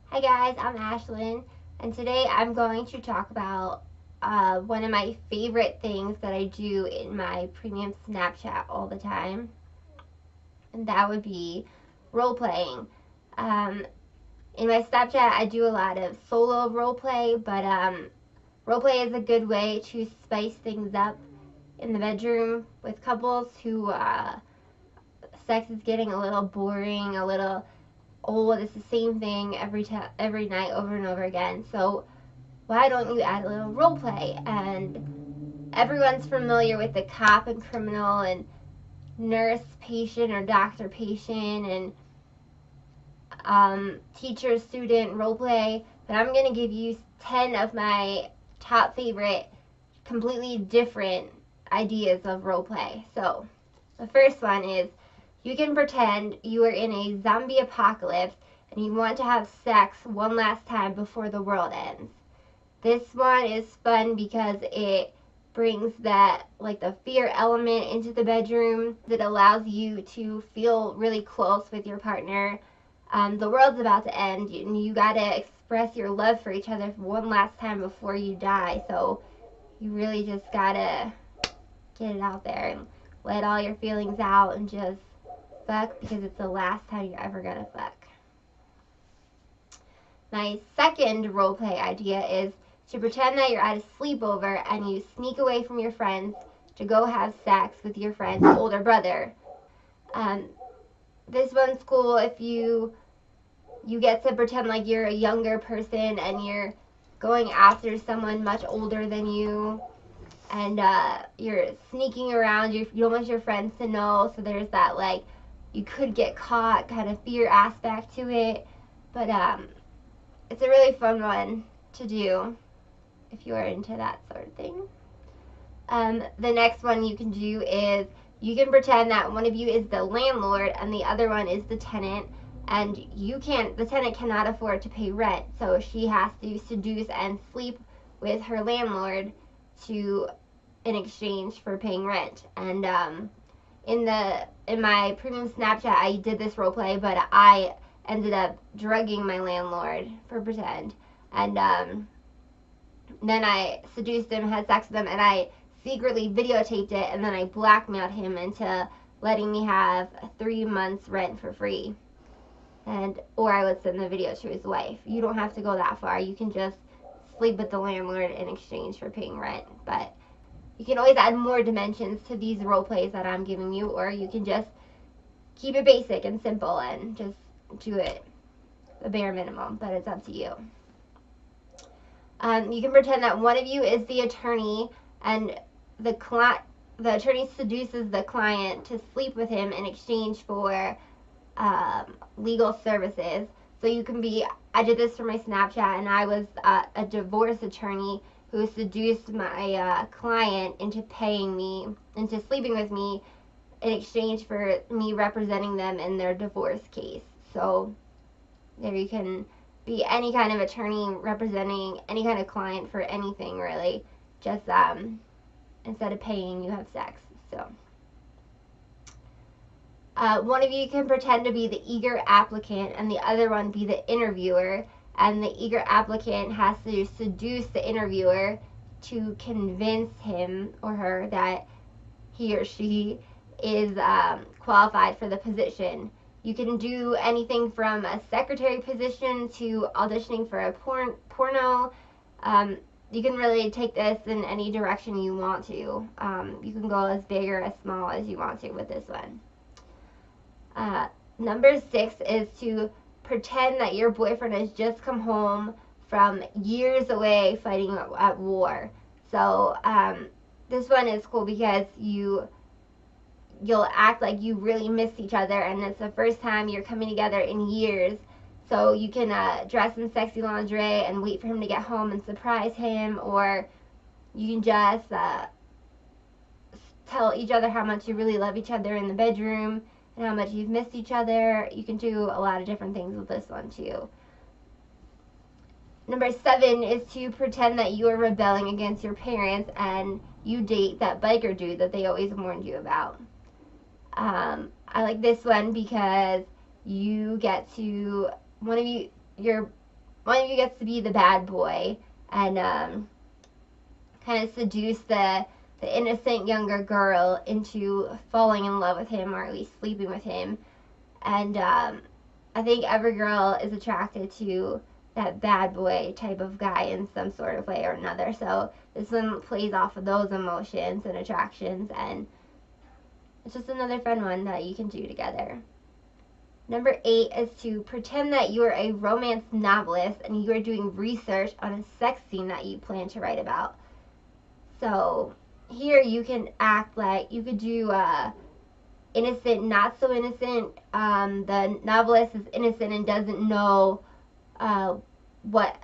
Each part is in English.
Hi guys, I'm Ashlyn, and today I'm going to talk about one of my favorite things that I do in my premium Snapchat all the time, and that would be role playing. Um, in my Snapchat, I do a lot of solo role play, but role play is a good way to spice things up in the bedroom with couples who sex is getting a little boring, a little old. It's the same thing every night over and over again. So why don't you add a little role play? And everyone's familiar with the cop and criminal and nurse patient or doctor patient and teacher student role play. But I'm going to give you 10 of my top favorite, completely different ideas of role play. So the first one is you can pretend you are in a zombie apocalypse and you want to have sex one last time before the world ends. This one is fun because it brings that like the fear element into the bedroom. It allows you to feel really close with your partner. The world's about to end and you gotta express your love for each other one last time before you die. So you really just gotta get it out there and let all your feelings out and just fuck because it's the last time you're ever gonna fuck. My second roleplay idea is to pretend that you're at a sleepover and you sneak away from your friends to go have sex with your friend's older brother. Um, this one's cool if you get to pretend like you're a younger person and you're going after someone much older than you, and you're sneaking around. You don't want your friends to know, so there's that like you could get caught kind of fear aspect to it. But it's a really fun one to do if you are into that sort of thing. The next one you can do is you can pretend that one of you is the landlord and the other one is the tenant, and the tenant cannot afford to pay rent, so she has to seduce and sleep with her landlord to in exchange for paying rent. And in my premium Snapchat, I did this role play, but I ended up drugging my landlord for pretend, and then I seduced him, had sex with him, and I secretly videotaped it, and then I blackmailed him into letting me have 3 months rent for free, and or I would send the video to his wife. You don't have to go that far. You can just sleep with the landlord in exchange for paying rent, but you can always add more dimensions to these role plays that I'm giving you, or you can just keep it basic and simple and just do it the bare minimum, but it's up to you. You can pretend that one of you is the attorney and the attorney seduces the client to sleep with him in exchange for legal services. So you can be, I did this for my Snapchat, and I was a divorce attorney who seduced my client into sleeping with me in exchange for me representing them in their divorce case. So there you can be any kind of attorney representing any kind of client for anything really. Just instead of paying, you have sex. So one of you can pretend to be the eager applicant and the other one be the interviewer, and the eager applicant has to seduce the interviewer to convince him or her that he or she is qualified for the position. You can do anything from a secretary position to auditioning for a porno. You can really take this in any direction you want to. You can go as big or as small as you want to with this one. Number 6 is to pretend that your boyfriend has just come home from years away fighting at war. So this one is cool because you'll act like you really miss each other and it's the first time you're coming together in years. So you can dress in sexy lingerie and wait for him to get home and surprise him, or you can just tell each other how much you really love each other in the bedroom and how much you've missed each other. You can do a lot of different things with this one too. Number 7 is to pretend that you are rebelling against your parents and you date that biker dude that they always warned you about. I like this one because you get to, one of you, your one of you gets to be the bad boy and kind of seduce the innocent younger girl into falling in love with him, or at least sleeping with him. And I think every girl is attracted to that bad boy type of guy in some sort of way or another. So this one plays off of those emotions and attractions, and it's just another fun one that you can do together. Number 8 is to pretend that you are a romance novelist and you are doing research on a sex scene that you plan to write about. So here you can act like you could do innocent, not so innocent. The novelist is innocent and doesn't know what,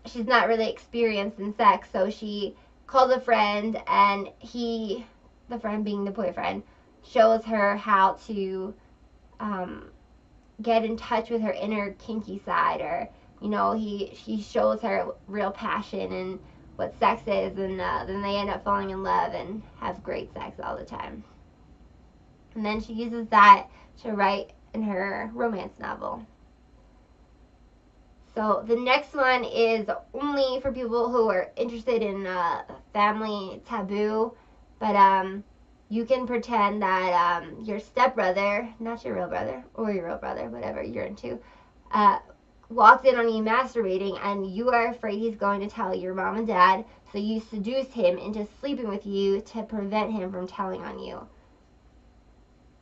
she's not really experienced in sex, so she calls a friend, and he, the friend being the boyfriend, shows her how to get in touch with her inner kinky side, or he shows her real passion and what sex is, and then they end up falling in love and have great sex all the time. And then she uses that to write in her romance novel. So the next one is only for people who are interested in family taboo, but you can pretend that your stepbrother, not your real brother, or your real brother, whatever you're into, walks in on you masturbating, and you are afraid he's going to tell your mom and dad, so you seduce him into sleeping with you to prevent him from telling on you.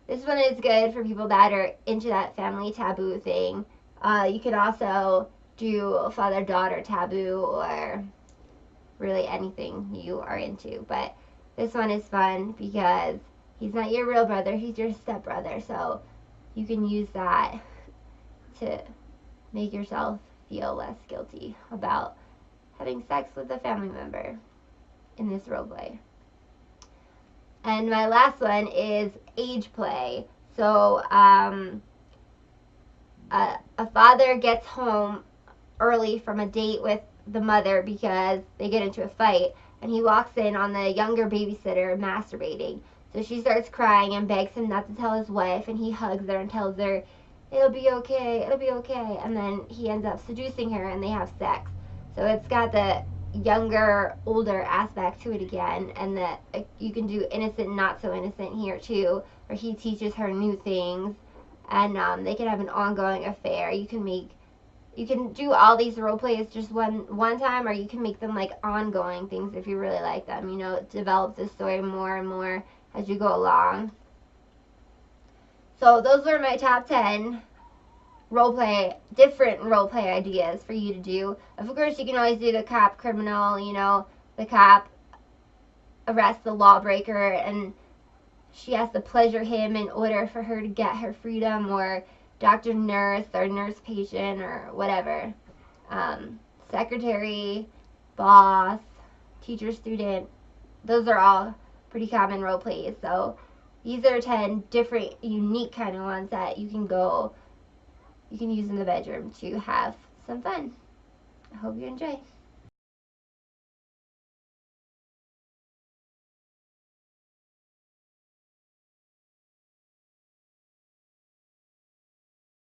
This one is good for people that are into that family taboo thing. You can also do father-daughter taboo, or really anything you are into. But this one is fun because he's not your real brother, he's your stepbrother. So you can use that to make yourself feel less guilty about having sex with a family member in this role play. And my last one is age play. So a father gets home early from a date with the mother because they get into a fight, and he walks in on the younger babysitter masturbating. So she starts crying and begs him not to tell his wife, and he hugs her and tells her, it'll be okay, and then he ends up seducing her and they have sex. So it's got the younger, older aspect to it again, and that you can do innocent, not so innocent here too, where he teaches her new things, and they can have an ongoing affair. You can do all these role plays just one time, or you can make them like ongoing things if you really like them. Develop the story more and more as you go along. So those were my top 10 different role play ideas for you to do. Of course, you can always do the cop criminal, the cop arrests the lawbreaker and she has to pleasure him in order for her to get her freedom, or doctor nurse or nurse patient or whatever. Secretary, boss, teacher student, those are all pretty common role plays. So these are 10 different unique kind of ones that you can use in the bedroom to have some fun. I hope you enjoy.